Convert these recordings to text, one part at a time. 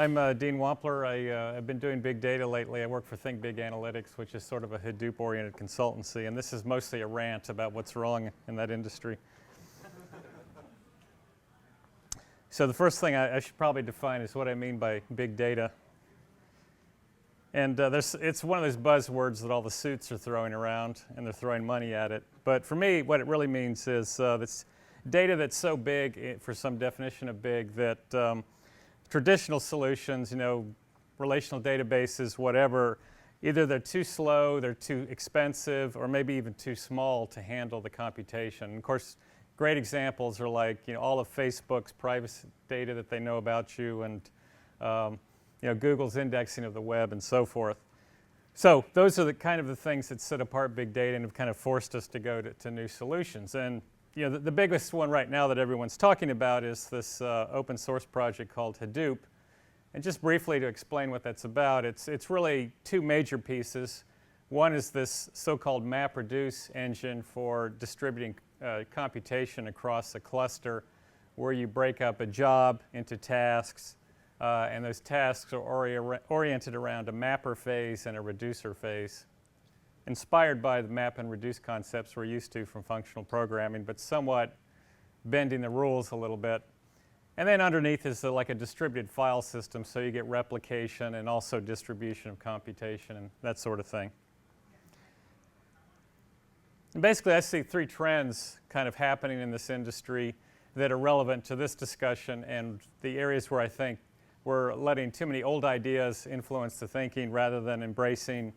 I'm Dean Wampler. I've been doing big data lately. I work for Think Big Analytics, which is sort of a Hadoop-oriented consultancy, and this is mostly a rant about what's wrong in that industry. So the first thing I should probably define is what I mean by big data. And it's one of those buzzwords that all the suits are throwing around, and they're throwing money at it. But for me, what it really means is that's data that's so big, for some definition of big, that traditional solutions, relational databases, whatever, either they're too slow, they're too expensive, or maybe even too small to handle the computation. And of course, great examples are like, all of Facebook's privacy data that they know about you, and Google's indexing of the web, and so forth. So those are the kind of the things that set apart big data and have kind of forced us to go to new solutions. And the biggest one right now that everyone's talking about is this open source project called Hadoop. And just briefly to explain what that's about, it's really two major pieces. One is this so-called MapReduce engine for distributing computation across a cluster, where you break up a job into tasks, and those tasks are oriented around a mapper phase and a reducer phase, inspired by the map and reduce concepts we're used to from functional programming, but somewhat bending the rules a little bit. And then underneath is like a distributed file system, so you get replication and also distribution of computation and that sort of thing. And basically, I see three trends kind of happening in this industry that are relevant to this discussion, and the areas where I think we're letting too many old ideas influence the thinking rather than embracing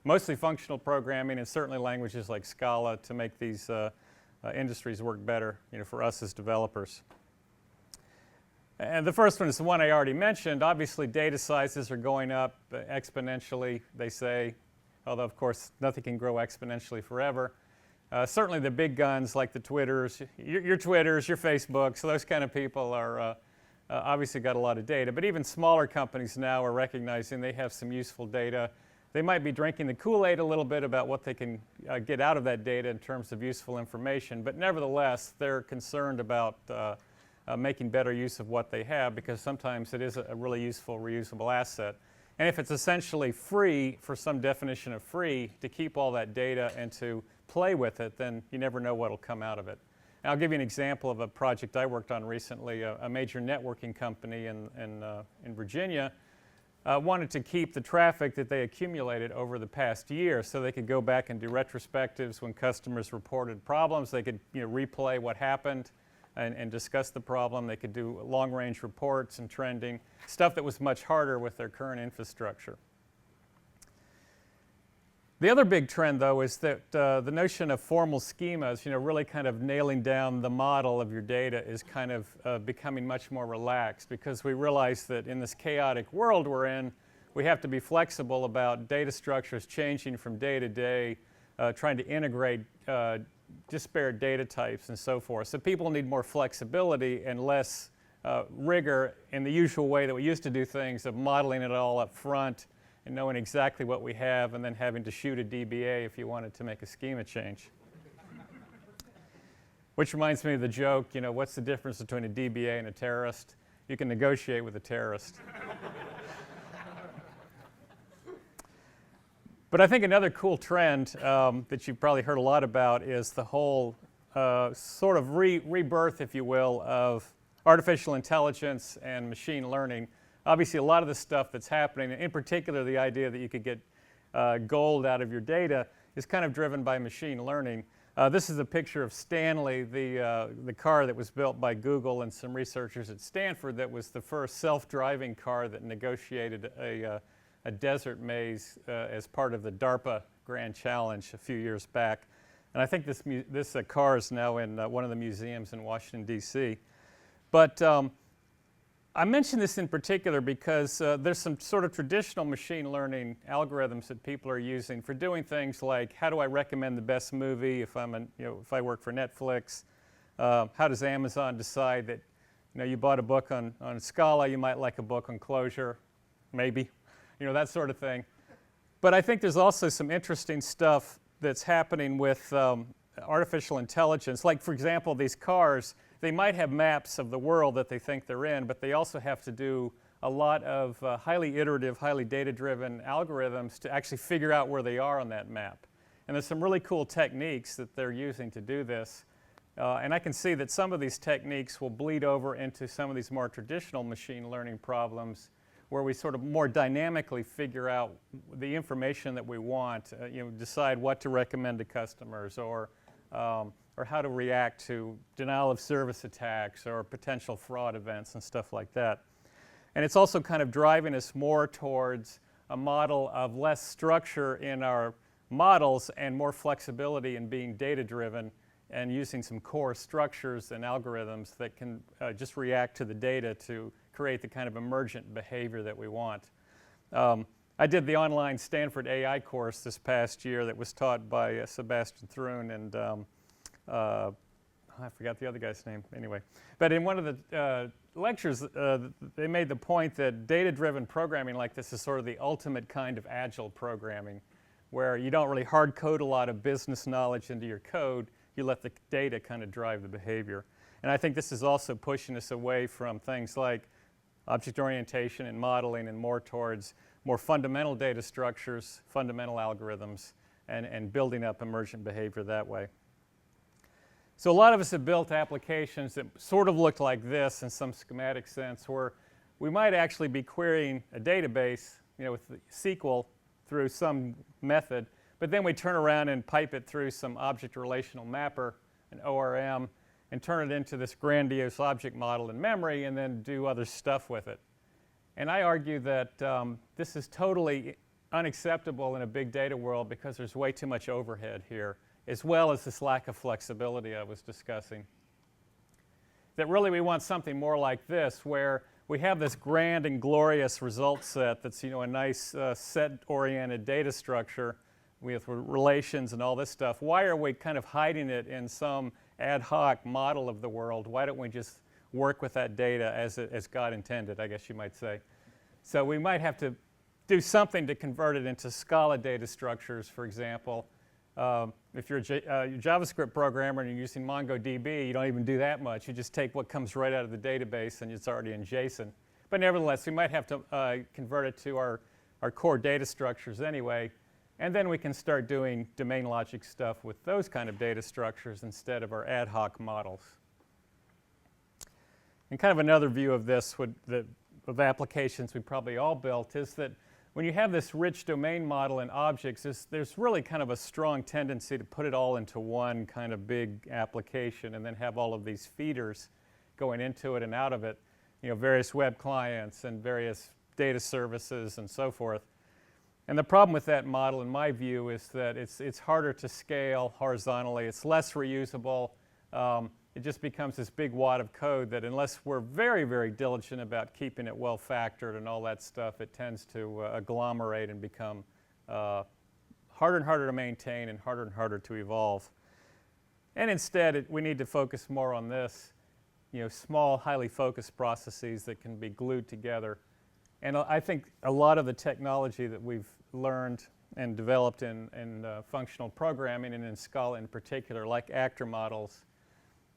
mostly functional programming and certainly languages like Scala to make these industries work better, for us as developers. And the first one is the one I already mentioned. Obviously, data sizes are going up exponentially, they say, although of course nothing can grow exponentially forever. Certainly the big guns like the Twitters, your Twitters, your Facebooks, so those kind of people are obviously got a lot of data. But even smaller companies now are recognizing they have some useful data. They might be drinking the Kool-Aid a little bit about what they can get out of that data in terms of useful information, but nevertheless, they're concerned about making better use of what they have, because sometimes it is a really useful, reusable asset. And if it's essentially free, for some definition of free, to keep all that data and to play with it, then you never know what will come out of it. And I'll give you an example of a project I worked on recently. A major networking company in Virginia wanted to keep the traffic that they accumulated over the past year, so they could go back and do retrospectives when customers reported problems. They could replay what happened and discuss the problem. They could do long-range reports and trending, stuff that was much harder with their current infrastructure. The other big trend, though, is that the notion of formal schemas, really kind of nailing down the model of your data, is kind of becoming much more relaxed, because we realize that in this chaotic world we're in, we have to be flexible about data structures changing from day to day, trying to integrate disparate data types and so forth. So people need more flexibility and less rigor in the usual way that we used to do things, of modeling it all up front and knowing exactly what we have, and then having to shoot a DBA if you wanted to make a schema change. Which reminds me of the joke, what's the difference between a DBA and a terrorist? You can negotiate with a terrorist. But I think another cool trend that you've probably heard a lot about is the whole sort of rebirth, if you will, of artificial intelligence and machine learning. Obviously, a lot of the stuff that's happening, in particular the idea that you could get gold out of your data, is kind of driven by machine learning. This is a picture of Stanley, the car that was built by Google and some researchers at Stanford, that was the first self-driving car that negotiated a desert maze as part of the DARPA Grand Challenge a few years back. And I think this car is now in one of the museums in Washington, D.C. But I mention this in particular because there's some sort of traditional machine learning algorithms that people are using for doing things like, how do I recommend the best movie if if I work for Netflix? How does Amazon decide that you bought a book on Scala, you might like a book on Clojure, maybe, that sort of thing. But I think there's also some interesting stuff that's happening with artificial intelligence. Like, for example, these cars, they might have maps of the world that they think they're in, but they also have to do a lot of highly iterative, highly data-driven algorithms to actually figure out where they are on that map. And there's some really cool techniques that they're using to do this. And I can see that some of these techniques will bleed over into some of these more traditional machine learning problems where we sort of more dynamically figure out the information that we want, decide what to recommend to customers or how to react to denial of service attacks or potential fraud events and stuff like that. And it's also kind of driving us more towards a model of less structure in our models and more flexibility in being data-driven and using some core structures and algorithms that can just react to the data to create the kind of emergent behavior that we want. I did the online Stanford AI course this past year that was taught by Sebastian Thrun and I forgot the other guy's name anyway. But in one of the lectures, they made the point that data-driven programming like this is sort of the ultimate kind of agile programming, where you don't really hard code a lot of business knowledge into your code. You let the data kind of drive the behavior. And I think this is also pushing us away from things like object orientation and modeling and more towards more fundamental data structures, fundamental algorithms, and building up emergent behavior that way. So a lot of us have built applications that sort of looked like this in some schematic sense, where we might actually be querying a database, with the SQL through some method, but then we turn around and pipe it through some object relational mapper, an ORM, and turn it into this grandiose object model in memory and then do other stuff with it. And I argue that this is totally unacceptable in a big data world because there's way too much overhead here, as well as this lack of flexibility I was discussing. That really we want something more like this, where we have this grand and glorious result set that's a nice set-oriented data structure with relations and all this stuff. Why are we kind of hiding it in some ad hoc model of the world? Why don't we just work with that data as God intended, I guess you might say. So we might have to do something to convert it into Scala data structures, for example. If you're a JavaScript programmer and you're using MongoDB, you don't even do that much. You just take what comes right out of the database and it's already in JSON. But nevertheless, we might have to convert it to our core data structures anyway. And then we can start doing domain logic stuff with those kind of data structures instead of our ad hoc models. And kind of another view of this of applications we probably all built is that when you have this rich domain model and objects, there's really kind of a strong tendency to put it all into one kind of big application and then have all of these feeders going into it and out of it, various web clients and various data services and so forth. And the problem with that model, in my view, is that it's harder to scale horizontally. It's less reusable. It just becomes this big wad of code that unless we're very, very diligent about keeping it well factored and all that stuff, it tends to agglomerate and become harder and harder to maintain and harder to evolve. And instead, we need to focus more on this, small, highly focused processes that can be glued together. And I think a lot of the technology that we've learned and developed in functional programming and in Scala in particular, like actor models,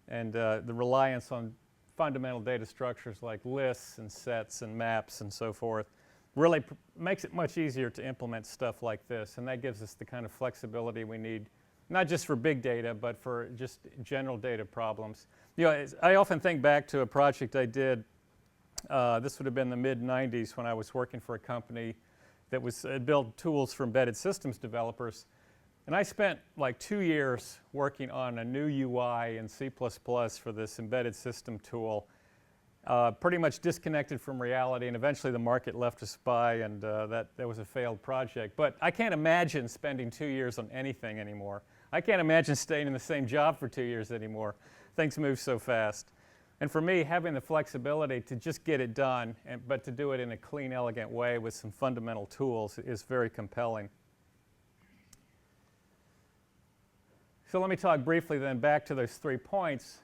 and the reliance on fundamental data structures like lists and sets and maps and so forth, really makes it much easier to implement stuff like this. And that gives us the kind of flexibility we need, not just for big data, but for just general data problems. I often think back to a project I did. This would have been the mid-90s when I was working for a company that was built tools for embedded systems developers. And I spent like 2 years working on a new UI in C++ for this embedded system tool, pretty much disconnected from reality, and eventually the market left us by, and that was a failed project. But I can't imagine spending 2 years on anything anymore. I can't imagine staying in the same job for 2 years anymore. Things move so fast. And for me, having the flexibility to just get it done, but to do it in a clean, elegant way with some fundamental tools is very compelling. So let me talk briefly then back to those 3 points,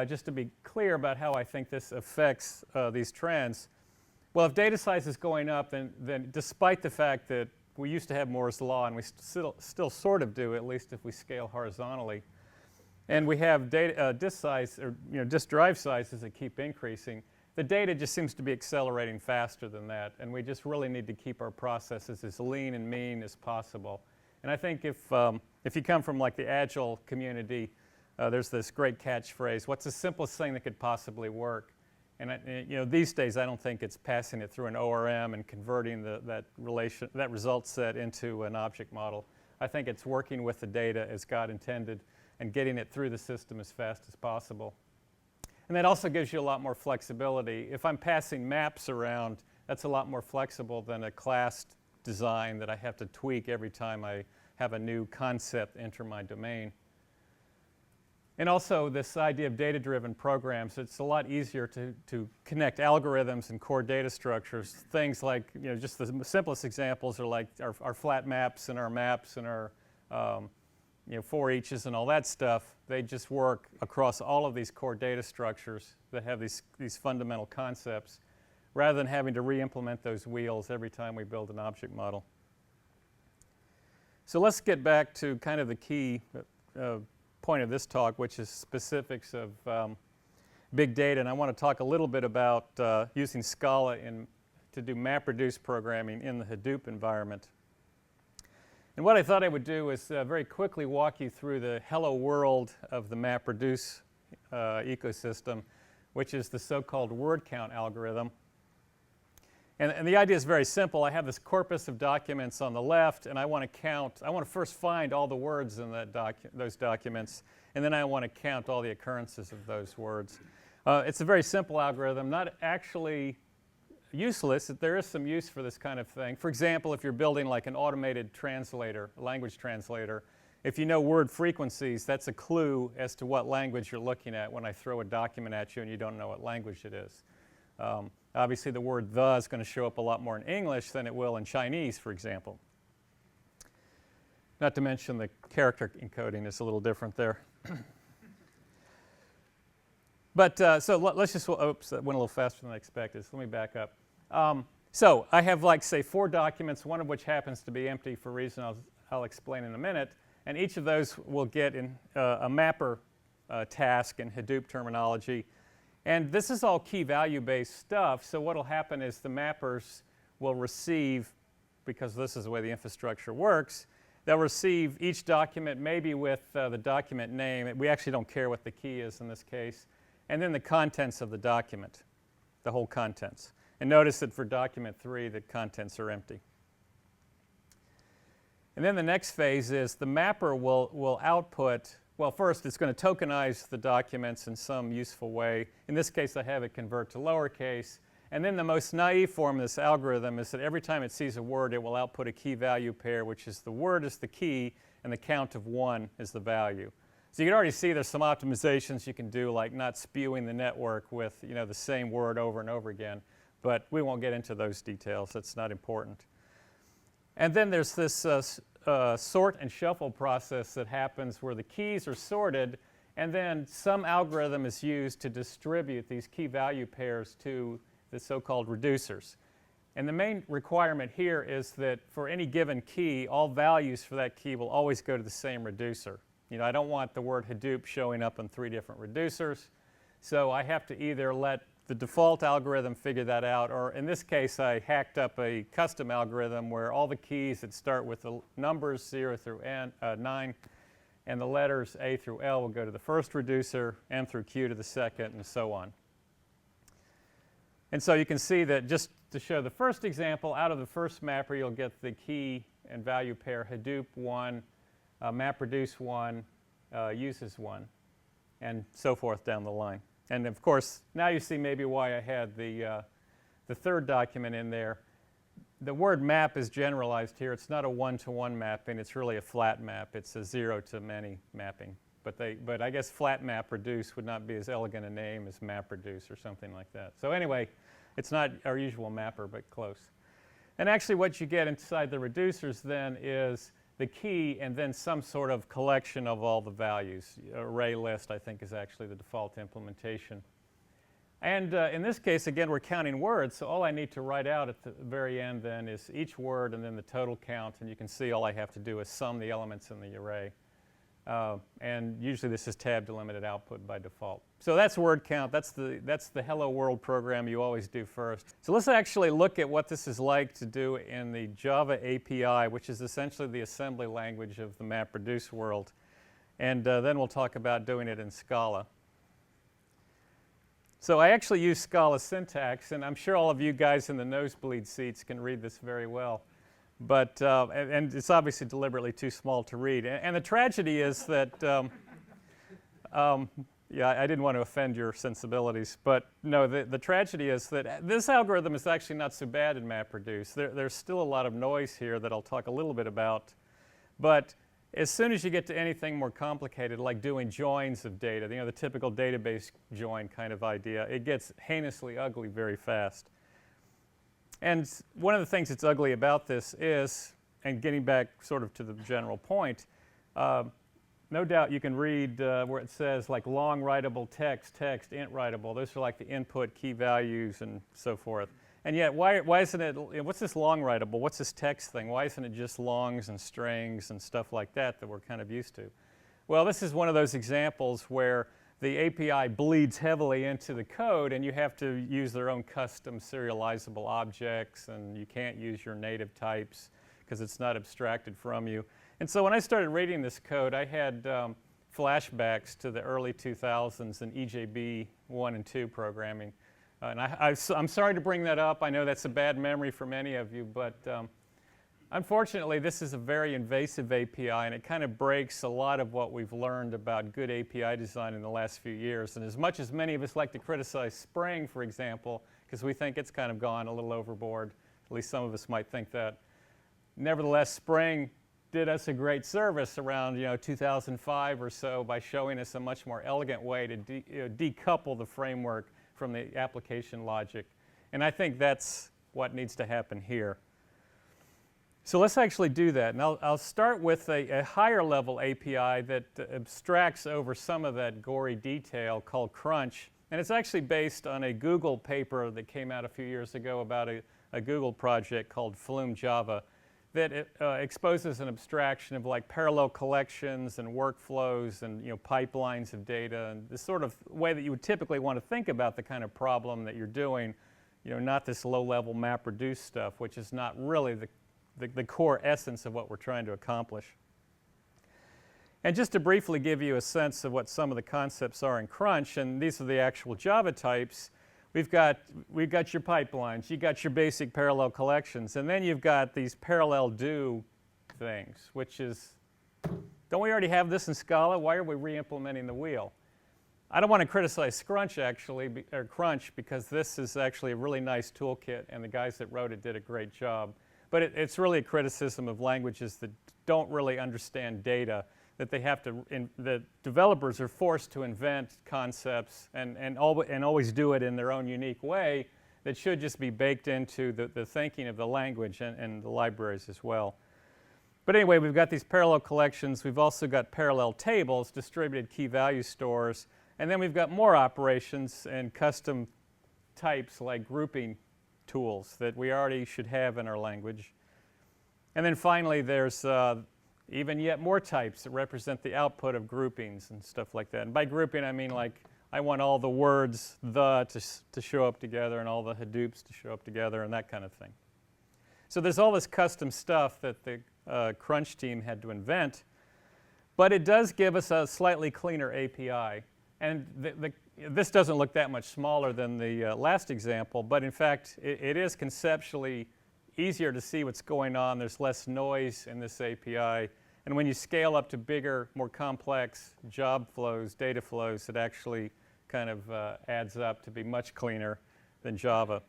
just to be clear about how I think this affects these trends. Well, if data size is going up, then despite the fact that we used to have Moore's law, and we still sort of do, at least if we scale horizontally, and we have disk size, or disk drive sizes that keep increasing, the data just seems to be accelerating faster than that, and we just really need to keep our processes as lean and mean as possible. And I think if you come from like the Agile community, there's this great catchphrase, what's the simplest thing that could possibly work? And you know, these days I don't think it's passing it through an ORM and converting that result set into an object model. I think it's working with the data as God intended and getting it through the system as fast as possible. And that also gives you a lot more flexibility. If I'm passing maps around, that's a lot more flexible than a class design that I have to tweak every time I have a new concept enter my domain. And also this idea of data-driven programs, it's a lot easier to connect algorithms and core data structures. Things like, you know, just the simplest examples are like our flat maps and our you know, for eaches and all that stuff. They just work across all of these core data structures that have these fundamental concepts, rather than having to re-implement those wheels every time we build an object model. So let's get back to kind of the key point of this talk, which is specifics of big data. And I want to talk a little bit about using Scala to do MapReduce programming in the Hadoop environment. And what I thought I would do is very quickly walk you through the hello world of the MapReduce ecosystem, which is the so-called word count algorithm. And the idea is very simple. I have this corpus of documents on the left, and I want to first find all the words in those documents, and then I want to count all the occurrences of those words. It's a very simple algorithm, not actually useless. There is some use for this kind of thing. For example, if you're building like an automated translator, a language translator, if you know word frequencies, that's a clue as to what language you're looking at when I throw a document at you and you don't know what language it is. Obviously, the word the is going to show up a lot more in English than it will in Chinese, for example. Not to mention the character encoding is a little different there. But so let's just, oops, that went a little faster than I expected, so let me back up. So I have, like, say, 4 documents, one of which happens to be empty for a reason I'll explain in a minute. And each of those will get in a mapper task in Hadoop terminology. And this is all key value based stuff, so what will happen is the mappers will receive, because this is the way the infrastructure works, they'll receive each document maybe with the document name. We actually don't care what the key is in this case. And then the contents of the document, the whole contents. And notice that for document 3, the contents are empty. And then the next phase is the mapper will output. Well, first, it's going to tokenize the documents in some useful way. In this case, I have it convert to lowercase. And then the most naive form of this algorithm is that every time it sees a word, it will output a key value pair, which is the word is the key, and the count of 1 is the value. So you can already see there's some optimizations you can do, like not spewing the network with, you know, the same word over and over again. But we won't get into those details. That's not important. And then there's this sort and shuffle process that happens where the keys are sorted, and then some algorithm is used to distribute these key value pairs to the so-called reducers. And the main requirement here is that for any given key, all values for that key will always go to the same reducer. You know, I don't want the word Hadoop showing up in 3 different reducers, so I have to either let the default algorithm figure that out, or in this case, I hacked up a custom algorithm where all the keys that start with the numbers 0 through 9 and the letters A through L will go to the first reducer, M through Q to the second, and so on. And so you can see that, just to show the first example, out of the first mapper, you'll get the key and value pair Hadoop 1, MapReduce 1, uses 1, and so forth down the line. And of course, now you see maybe why I had the third document in there. The word map is generalized here. It's not a one-to-one mapping. It's really a flat map. It's a zero-to-many mapping. But I guess flat MapReduce would not be as elegant a name as MapReduce or something like that. So anyway, it's not our usual mapper, but close. And actually what you get inside the reducers then is the key and then some sort of collection of all the values. Array list, I think, is actually the default implementation. And in this case, again, we're counting words, so all I need to write out at the very end then is each word and then the total count, and you can see all I have to do is sum the elements in the array. And usually this is tab delimited output by default. So that's word count. That's the hello world program you always do first. So let's actually look at what this is like to do in the Java API, which is essentially the assembly language of the MapReduce world. And then we'll talk about doing it in Scala. So I actually use Scala syntax, and I'm sure all of you guys in the nosebleed seats can read this very well. But, and it's obviously deliberately too small to read. And the tragedy is that, yeah, I didn't want to offend your sensibilities, but no, the tragedy is that this algorithm is actually not so bad in MapReduce. There's still a lot of noise here that I'll talk a little bit about. But as soon as you get to anything more complicated, like doing joins of data, you know, the typical database join kind of idea, it gets heinously ugly very fast. And one of the things that's ugly about this is, and getting back sort of to the general point, no doubt you can read where it says like long writable text, int writable. Those are like the input key values and so forth. And yet, why isn't it, what's this long writable? What's this text thing? Why isn't it just longs and strings and stuff like that we're kind of used to? Well, this is one of those examples where the API bleeds heavily into the code, and you have to use their own custom serializable objects, and you can't use your native types because it's not abstracted from you. And so when I started reading this code, I had flashbacks to the early 2000s and EJB 1 and 2 programming. And I'm sorry to bring that up. I know that's a bad memory for many of you, but unfortunately, this is a very invasive API, and it kind of breaks a lot of what we've learned about good API design in the last few years. And as much as many of us like to criticize Spring, for example, because we think it's kind of gone a little overboard, at least some of us might think that, nevertheless, Spring did us a great service around 2005 or so by showing us a much more elegant way to decouple the framework from the application logic. And I think that's what needs to happen here. So let's actually do that. And I'll start with a higher level API that abstracts over some of that gory detail called Scrunch. And it's actually based on a Google paper that came out a few years ago about a Google project called Flume Java that exposes an abstraction of like parallel collections and workflows and pipelines of data, and the sort of way that you would typically want to think about the kind of problem that you're doing, not this low-level MapReduce stuff, which is not really the core essence of what we're trying to accomplish. And just to briefly give you a sense of what some of the concepts are in Scrunch, and these are the actual Java types, we've got your pipelines, you've got your basic parallel collections, and then you've got these parallel do things, which is, don't we already have this in Scala? Why are we re-implementing the wheel? I don't want to criticize Scrunch actually, or Scrunch, because this is actually a really nice toolkit, and the guys that wrote it did a great job. But it's really a criticism of languages that don't really understand data, that they have to, the developers are forced to invent concepts and always do it in their own unique way that should just be baked into the thinking of the language and the libraries as well. But anyway, we've got these parallel collections. We've also got parallel tables, distributed key value stores, and then we've got more operations and custom types like grouping tools that we already should have in our language. And then finally, there's even yet more types that represent the output of groupings and stuff like that. And by grouping, I mean like I want all the words to show up together and all the Hadoops to show up together and that kind of thing. So there's all this custom stuff that the Scrunch team had to invent, but it does give us a slightly cleaner API. And this doesn't look that much smaller than the last example, but in fact, it is conceptually easier to see what's going on. There's less noise in this API. And when you scale up to bigger, more complex job flows, data flows, it actually kind of adds up to be much cleaner than Java.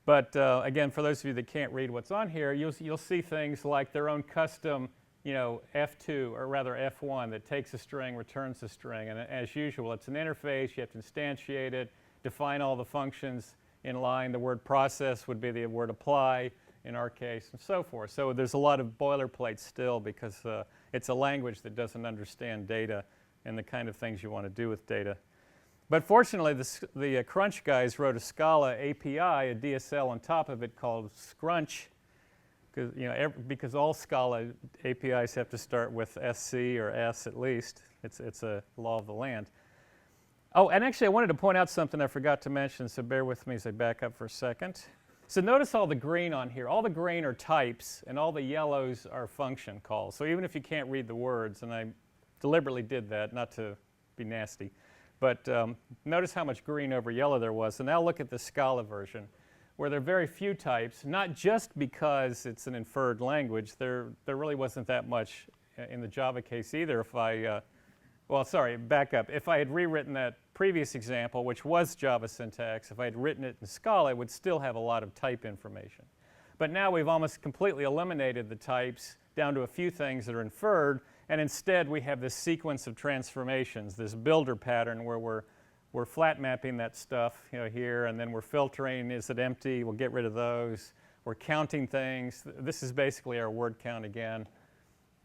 But again, for those of you that can't read what's on here, you'll see things like their own custom F2, or rather F1, that takes a string, returns a string. And as usual, it's an interface. You have to instantiate it, define all the functions in line. The word process would be the word apply in our case, and so forth. So there's a lot of boilerplate still because it's a language that doesn't understand data and the kind of things you want to do with data. But fortunately, the Scrunch guys wrote a Scala API, a DSL on top of it called Scrunch, because all Scala APIs have to start with SC or S at least. It's a law of the land. Oh, and actually I wanted to point out something I forgot to mention, so bear with me as I back up for a second. So notice all the green on here. All the green are types, and all the yellows are function calls. So even if you can't read the words, and I deliberately did that, not to be nasty, but notice how much green over yellow there was. And now look at the Scala version, where there are very few types, not just because it's an inferred language. There really wasn't that much in the Java case either. If back up. If I had rewritten that previous example, which was Java syntax, if I had written it in Scala, it would still have a lot of type information. But now we've almost completely eliminated the types down to a few things that are inferred, and instead we have this sequence of transformations, this builder pattern where we're flat mapping that stuff here, and then we're filtering, is it empty? We'll get rid of those. We're counting things. This is basically our word count again.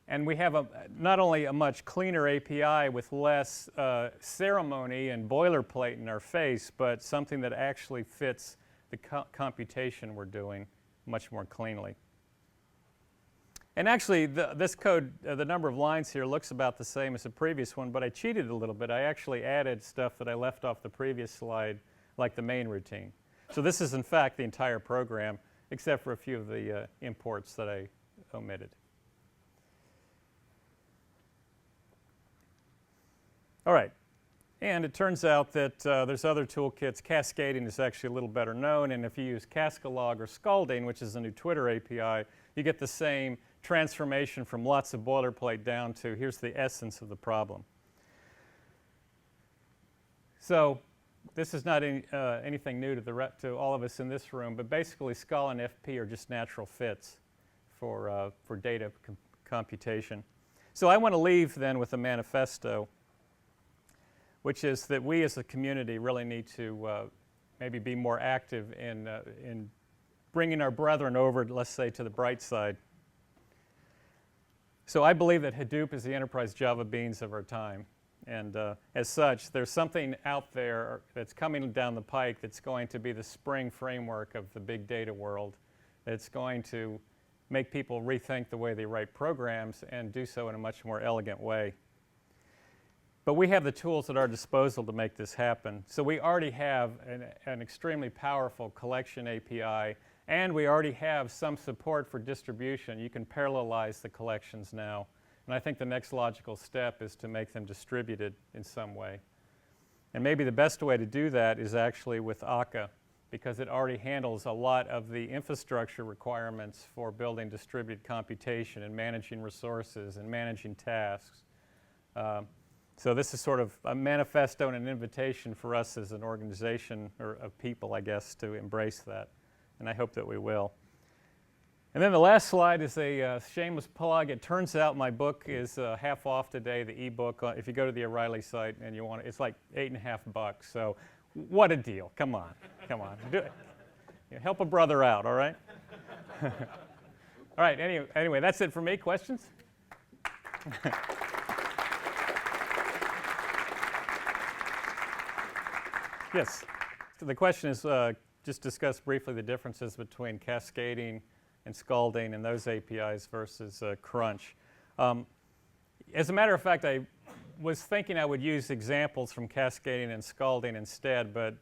And we have not only a much cleaner API with less ceremony and boilerplate in our face, but something that actually fits the computation we're doing much more cleanly. And actually, this code, the number of lines here looks about the same as the previous one, but I cheated a little bit. I actually added stuff that I left off the previous slide, like the main routine. So this is, in fact, the entire program, except for a few of the imports that I omitted. All right, and it turns out that there's other toolkits. Cascading is actually a little better known, and if you use Cascalog or Scalding, which is a new Twitter API, you get the same transformation from lots of boilerplate down to here's the essence of the problem. So this is not anything new to all of us in this room, but basically Scala and FP are just natural fits for data computation. So I want to leave then with a manifesto, which is that we as a community really need to maybe be more active in bringing our brethren over, let's say, to the bright side. So I believe that Hadoop is the enterprise Java beans of our time. And as such, there's something out there that's coming down the pike that's going to be the spring framework of the big data world. That's going to make people rethink the way they write programs and do so in a much more elegant way. But we have the tools at our disposal to make this happen. So we already have an extremely powerful collection API, and we already have some support for distribution. You can parallelize the collections now. And I think the next logical step is to make them distributed in some way. And maybe the best way to do that is actually with Akka, because it already handles a lot of the infrastructure requirements for building distributed computation and managing resources and managing tasks. So this is sort of a manifesto and an invitation for us as an organization, or of people, I guess, to embrace that. And I hope that we will. And then the last slide is a shameless plug. It turns out my book is half off today, the ebook. If you go to the O'Reilly site and you want it, it's like $8.50. So what a deal. Come on. Come on. Do it. Help a brother out, all right? All right, anyway, that's it for me. Questions? Yes. So the question is, just discuss briefly the differences between cascading and scalding and those APIs versus Scrunch. As a matter of fact, I was thinking I would use examples from cascading and scalding instead, but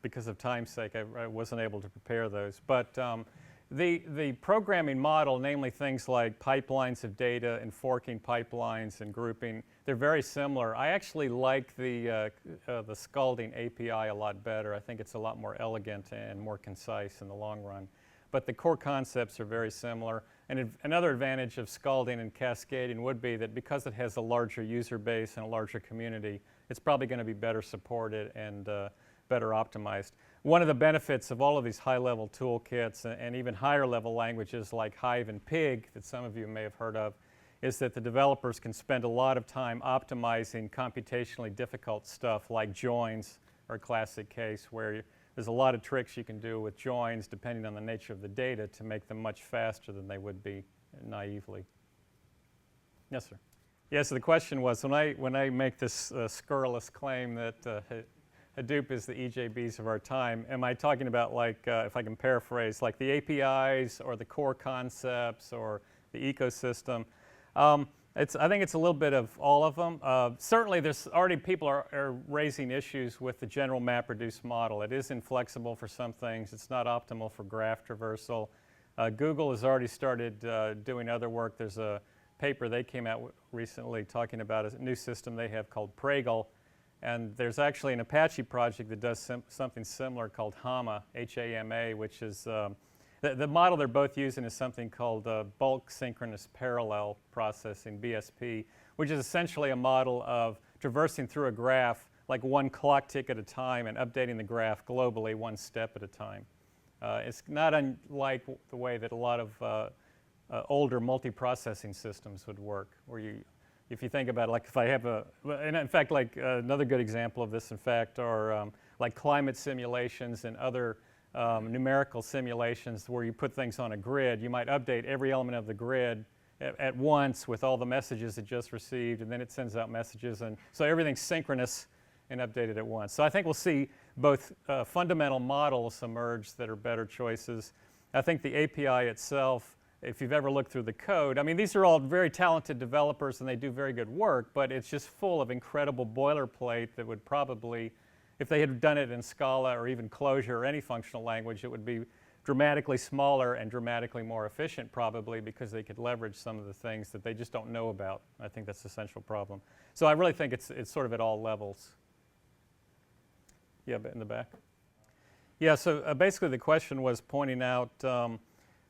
because of time's sake, I wasn't able to prepare those. But the programming model, namely things like pipelines of data and forking pipelines and grouping, they're very similar. I actually like the scalding API a lot better. I think it's a lot more elegant and more concise in the long run. But the core concepts are very similar. And another advantage of scalding and cascading would be that because it has a larger user base and a larger community, it's probably going to be better supported and better optimized. One of the benefits of all of these high-level toolkits and even higher-level languages like Hive and Pig that some of you may have heard of is that the developers can spend a lot of time optimizing computationally difficult stuff like joins are a classic case where there's a lot of tricks you can do with joins depending on the nature of the data to make them much faster than they would be naively. Yes, sir. Yeah, so the question was, when I make this scurrilous claim that Hadoop is the EJBs of our time. Am I talking about, like, if I can paraphrase, like the APIs or the core concepts or the ecosystem? I think it's a little bit of all of them. Certainly, there's already people are raising issues with the general MapReduce model. It is inflexible for some things. It's not optimal for graph traversal. Google has already started doing other work. There's a paper they came out recently talking about a new system they have called Pragal. And there's actually an Apache project that does something similar called HAMA, H-A-M-A, which is the model they're both using is something called bulk synchronous parallel processing, BSP, which is essentially a model of traversing through a graph like one clock tick at a time and updating the graph globally one step at a time. It's not unlike the way that a lot of older multiprocessing systems would work, where if you think about it, like if I have and in fact, like another good example of this, in fact, are like climate simulations and other numerical simulations where you put things on a grid. You might update every element of the grid at once with all the messages it just received, and then it sends out messages, and so everything's synchronous and updated at once. So I think we'll see both fundamental models emerge that are better choices. I think the API itself, if you've ever looked through the code, I mean, these are all very talented developers and they do very good work, but it's just full of incredible boilerplate that would probably, if they had done it in Scala or even Clojure or any functional language, it would be dramatically smaller and dramatically more efficient probably, because they could leverage some of the things that they just don't know about. I think that's the central problem. So I really think it's sort of at all levels. Yeah, but in the back. Yeah, so basically the question was pointing out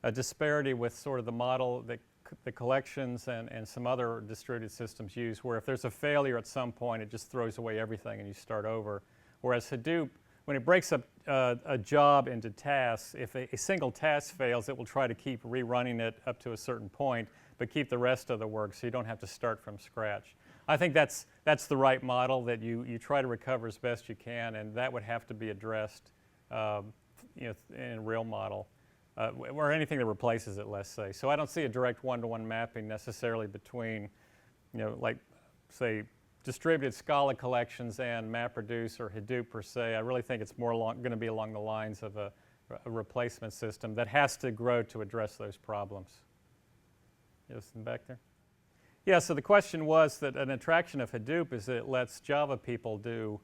a disparity with sort of the model that the collections and some other distributed systems use, where if there's a failure at some point, it just throws away everything and you start over. Whereas Hadoop, when it breaks up a job into tasks, if a single task fails, it will try to keep rerunning it up to a certain point, but keep the rest of the work so you don't have to start from scratch. I think that's the right model, that you try to recover as best you can, and that would have to be addressed in a real model, or anything that replaces it, let's say. So I don't see a direct one-to-one mapping necessarily between, like, say, distributed Scala collections and MapReduce or Hadoop per se. I really think it's more going to be along the lines of a replacement system that has to grow to address those problems. Yes, in the back there? Yeah, so the question was that an attraction of Hadoop is that it lets Java people do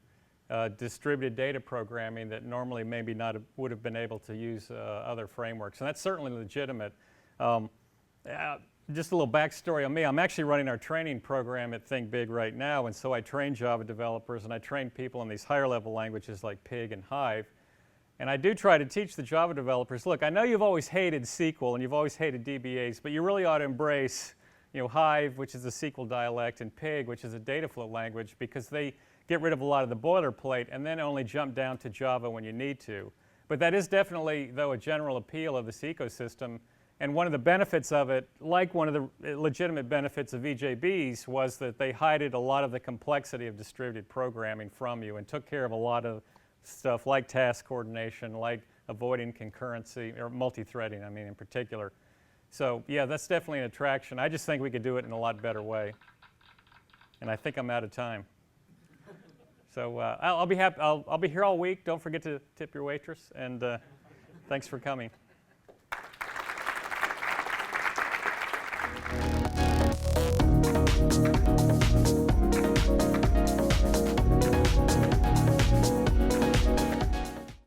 distributed data programming that normally maybe not would have been able to use other frameworks. And that's certainly legitimate. Just a little backstory on me. I'm actually running our training program at Think Big right now, and so I train Java developers and I train people in these higher level languages like Pig and Hive. And I do try to teach the Java developers, look, I know you've always hated SQL and you've always hated DBAs, but you really ought to embrace Hive, which is a SQL dialect, and Pig, which is a data flow language, because they get rid of a lot of the boilerplate and then only jump down to Java when you need to. But that is definitely, though, a general appeal of this ecosystem. And one of the benefits of it, like one of the legitimate benefits of EJBs, was that they hided a lot of the complexity of distributed programming from you and took care of a lot of stuff like task coordination, like avoiding concurrency, or multi-threading, I mean, in particular. So yeah, that's definitely an attraction. I just think we could do it in a lot better way. And I think I'm out of time. So I'll be happy. I'll be here all week. Don't forget to tip your waitress. And thanks for coming.